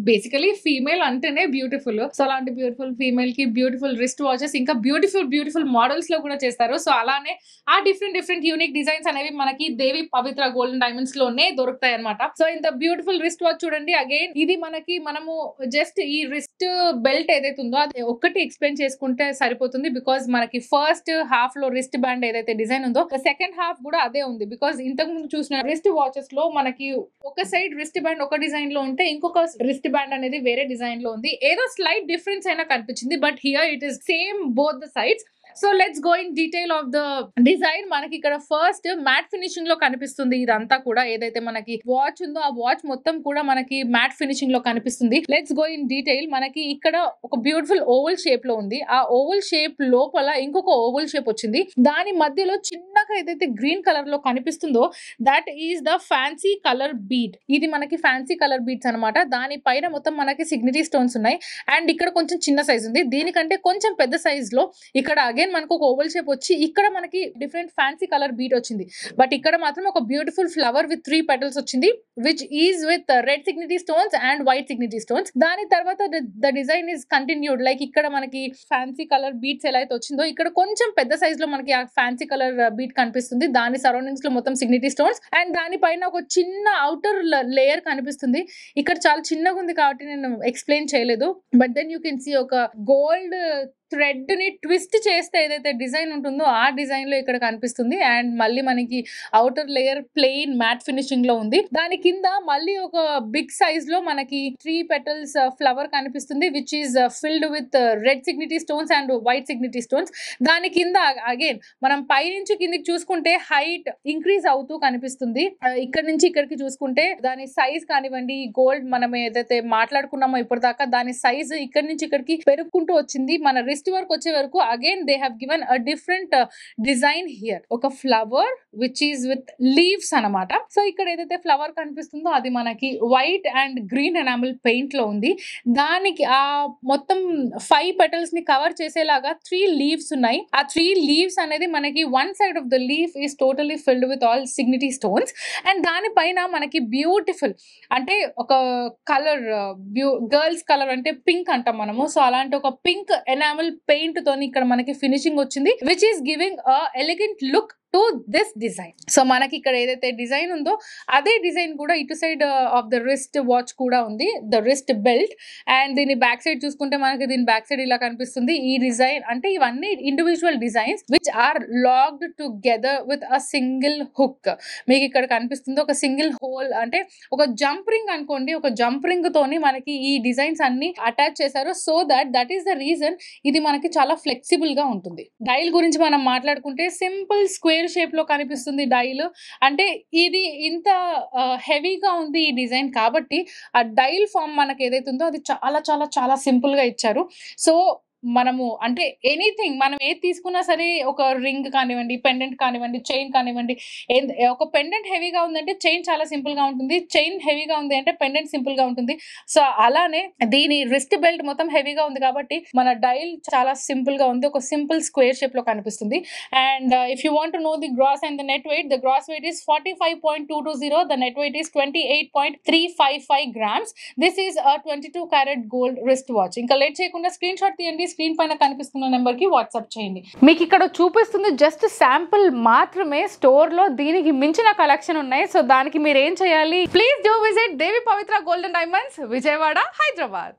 Basically female అంటేనే beautiful. So, అలాంటి beautiful ఫీమేల్‌కి beautiful wrist watches ఇంకా బ్యూటిఫుల్ మోడల్స్‌లో కూడా చేస్తారు. సో, అలానే ఆ డిఫరెంట్ యూనిక్ డిజైన్స్ అనేవి మనకి దేవి పవిత్ర గోల్డెన్ డైమండ్స్‌లోనే దొరుకుతాయన్నమాట. సో, ఇంత బ్యూటిఫుల్ రిస్ట్ వాచ్ చూడండి. అగైన్ ఇది మనము జస్ట్ ఈ రిస్ట్ బెల్ట్ ఏదైతే ఉందో అది ఒక్కటి ఎక్స్‌ప్లెయిన్ చేసుకుంటే సరిపోతుంది. బికాజ్ మనకి ఫస్ట్ హాఫ్‌లో రిస్ట్ బ్యాండ్ ఏదైతే డిజైన్ ఉందో సెకండ్ హాఫ్ కూడా అదే ఉంది. బికాజ్ ఇంతకుముందు చూసిన రిస్ట్ వాచెస్‌లో మనకి ఒక సైడ్ రిస్ట్ బ్యాండ్ ఒక డిజైన్‌లో ఉంటే ఇంకొక రిస్ట్ బ్యాండ్ అనేది వేరే డిజైన్ లో ఉంది. ఏదో స్లైట్ డిఫరెన్స్ అయినా కనిపించింది. But here it is same both the sides. So let's go in detail of the design. మనకి ఇక్కడ ఫస్ట్ మ్యాట్ ఫినిషింగ్ లో కనిపిస్తుంది. ఇదంతా కూడా ఏదైతే మనకి వాచ్ ఉందో ఆ వాచ్ మొత్తం కూడా మనకి మ్యాట్ ఫినిషింగ్ లో కనిపిస్తుంది. Let's go in detail. మనకి ఇక్కడ ఒక బ్యూటిఫుల్ ఓవల్ షేప్ లో ఉంది. ఆ ఓవల్ షేప్ లోపల ఇంకొక ఓవల్ షేప్ వచ్చింది. దాని మధ్యలో చిన్నగా ఏదైతే గ్రీన్ కలర్ లో కనిపిస్తుందో that is the fancy colour bead. ఇది మనకి ఫ్యాన్సీ కలర్ బీడ్స్ అనమాట. దాని పైన మొత్తం మనకి సిగ్నిటీ స్టోన్స్ ఉన్నాయి. అండ్ ఇక్కడ కొంచెం చిన్న సైజ్ ఉంది. దీనికంటే కొంచెం పెద్ద సైజ్ లో ఇక్కడ అగైన్ మనకు ఒక ఓవల్ షేప్ వచ్చి ఇక్కడ మనకి డిఫరెంట్ ఫ్యాన్సీ కలర్ బీట్ వచ్చింది. బట్ ఇక్కడ మాత్రం ఒక బ్యూటిఫుల్ ఫ్లవర్ విత్ 3 పెటల్స్ వచ్చింది which is with red Signity stones and white Signity stones. దాని తర్వాత the design is continued. Like ఇక్కడ మనకి ఫ్యాన్సీ కలర్ బీట్స్ ఎలా అయితే వచ్చిందో ఇక్కడ కొంచెం పెద్ద సైజ్ లో మనకి ఆ ఫ్యాన్సీ కలర్ బీట్ కనిపిస్తుంది. దాని సరౌండింగ్స్ లో మొత్తం సిగ్నిటీ స్టోన్స్ అండ్ దానిపైన ఒక చిన్న అవుటర్ లేయర్ కనిపిస్తుంది. ఇక్కడ చాలా చిన్నగా ఉంది కాబట్టి నేను ఎక్స్ప్లెయిన్ చేయలేదు. But then you can see ఒక గోల్డ్ థ్రెడ్ ని ట్విస్ట్ చేస్తే ఏదైతే డిజైన్ ఉంటుందో ఆ డిజైన్ లో ఇక్కడ కనిపిస్తుంది. అండ్ మళ్ళీ మనకి outer layer plain matte finishing లో ఉంది. దాని కింద మళ్ళీ ఒక బిగ్ సైజ్ లో మనకి 3 పెటల్స్ ఫ్లవర్ కనిపిస్తుంది which is filled with red Signity stones and white Signity stones. దాని కింద అగైన్ మనం పై నుంచి కిందికి చూసుకుంటే హైట్ ఇంక్రీజ్ అవుతూ కనిపిస్తుంది. ఇక్కడ నుంచి ఇక్కడికి చూసుకుంటే దాని సైజ్ కానివ్వండి, గోల్డ్ మనం ఏదైతే మాట్లాడుకున్నామో ఇప్పటిదాకా దాని సైజ్ ఇక్కడ నుంచి ఇక్కడికి పెరుగుకుంటూ వచ్చింది. మన రిస్ట్ వర్క్ వచ్చే వరకు again they have given a different design here. ఒక flower which is with leaves అనమాట. సో ఇక్కడ ఏదైతే ఫ్లవర్ కనిపిస్తుందో అది మనకి white and green enamel paint లో ఉంది. దానికి ఆ మొత్తం 5 పెటల్స్ ని కవర్ చేసేలాగా 3 లీవ్స్ ఉన్నాయి. ఆ 3 లీవ్స్ అనేది మనకి one side of the leaf is totally filled with all Signity stones. And దానిపైన మనకి బ్యూటిఫుల్ అంటే ఒక కలర్ గర్ల్స్ కలర్ అంటే పింక్ అంటాం మనము. సో అలాంటి ఒక పింక్ ఎనామిల్ పెయింట్ తోని ఇక్కడ మనకి ఫినిషింగ్ వచ్చింది which is giving a elegant look to this design. So మనకి ఇక్కడ ఏదైతే డిజైన్ ఉందో అదే డిజైన్ కూడా ఇటు side of the wrist watch కూడా ఉంది, ద రిస్ట్ బెల్ట్. అండ్ దీని బ్యాక్ సైడ్ చూసుకుంటే మనకి దీని బ్యాక్ సైడ్ ఇలా కనిపిస్తుంది. ఈ డిజైన్ అంటే ఇవన్నీ individual designs which are locked together with a single hook. మీకు ఇక్కడ కనిపిస్తుంది ఒక సింగిల్ హోల్ అంటే ఒక జంప్ రింగ్ అనుకోండి. ఒక జంప్ రింగ్ తోని మనకి ఈ డిజైన్స్ అన్ని అటాచ్ చేశారు. So that is the reason ఇది మనకి చాలా ఫ్లెక్సిబుల్ గా ఉంటుంది. డైల్ గురించి మనం మాట్లాడుకుంటే సింపుల్ స్క్వేర్ షేప్ లో కనిపిస్తుంది డైల్. అంటే ఇది ఇంత హెవీగా ఉంది ఈ డిజైన్ కాబట్టి ఆ డైల్ ఫామ్ మనకి ఏదైతే ఉందో అది చాలా చాలా చాలా సింపుల్ గా ఇచ్చారు. సో మనము అంటే ఎనీథింగ్ మనం ఏది తీసుకున్నా సరే ఒక రింగ్ కానివ్వండి, పెండెంట్ కానివ్వండి, చైన్ కానివ్వండి, ఒక పెండెంట్ హెవీగా ఉందంటే చైన్ చాలా సింపుల్ గా ఉంటుంది, చైన్ హెవీగా ఉంది అంటే పెండెంట్ సింపుల్ గా ఉంటుంది. సో అలానే దీని రిస్ట్ బెల్ట్ మొత్తం హెవీగా ఉంది కాబట్టి మన డైల్ చాలా సింపుల్ గా ఉంది, ఒక సింపుల్ స్క్వేర్ షేప్ లో కనిపిస్తుంది. And if you want to know the gross and the net weight, the gross weight is 45.220, the net weight is 28.355 grams. This is a 22 karat gold wrist watch. ఇంకా late చేయకుండా screen shot తీయండి, screen పైన కనిపిస్తున్న number కి WhatsApp చేయండి. మీకు ఇక్కడ చూపిస్తుంది జస్ట్ శాంపుల్ మాత్రమే. స్టోర్ లో దీనికి మించిన కలెక్షన్ ఉన్నాయి. సో దానికి మీరు ఏం చేయాలి, please do visit Devi Pavitra golden diamonds, Vijayawada, Hyderabad.